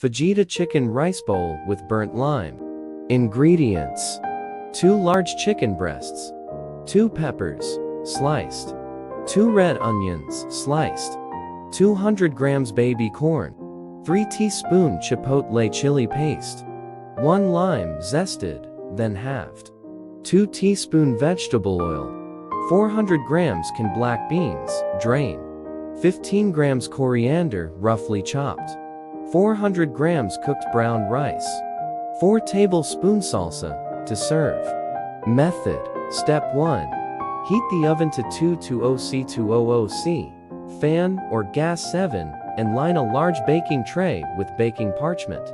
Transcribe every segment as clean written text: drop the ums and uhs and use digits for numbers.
Fajita chicken rice bowl with burnt lime. Ingredients: 2 large chicken breasts, 2 peppers, sliced, 2 red onions, sliced, 200 grams baby corn, 3 teaspoon chipotle chili paste, 1 lime zested, then halved, 2 teaspoon vegetable oil, 400 grams can black beans, drain, 15 grams coriander, roughly chopped, 400 grams cooked brown rice, 4 tablespoons salsa, to serve. Method: Step 1. Heat the oven to 220 C, fan or gas 7, and line a large baking tray with baking parchment.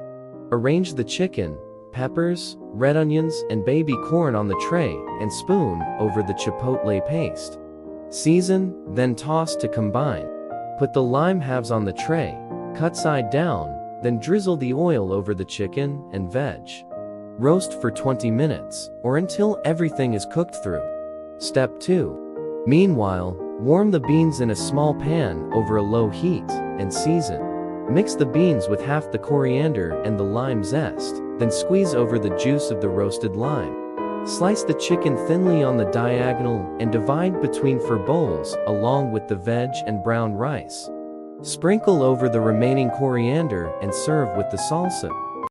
Arrange the chicken, peppers, red onions, and baby corn on the tray and spoon over the chipotle paste. Season, then toss to combine. Put the lime halves on the tray, cut side down, then drizzle the oil over the chicken and veg. Roast for 20 minutes, or until everything is cooked through. Step 2. Meanwhile, warm the beans in a small pan over a low heat, and season. Mix the beans with half the coriander and the lime zest, then squeeze over the juice of the roasted lime. Slice the chicken thinly on the diagonal and divide between 4 bowls, along with the veg and brown rice. Sprinkle over the remaining coriander and serve with the salsa.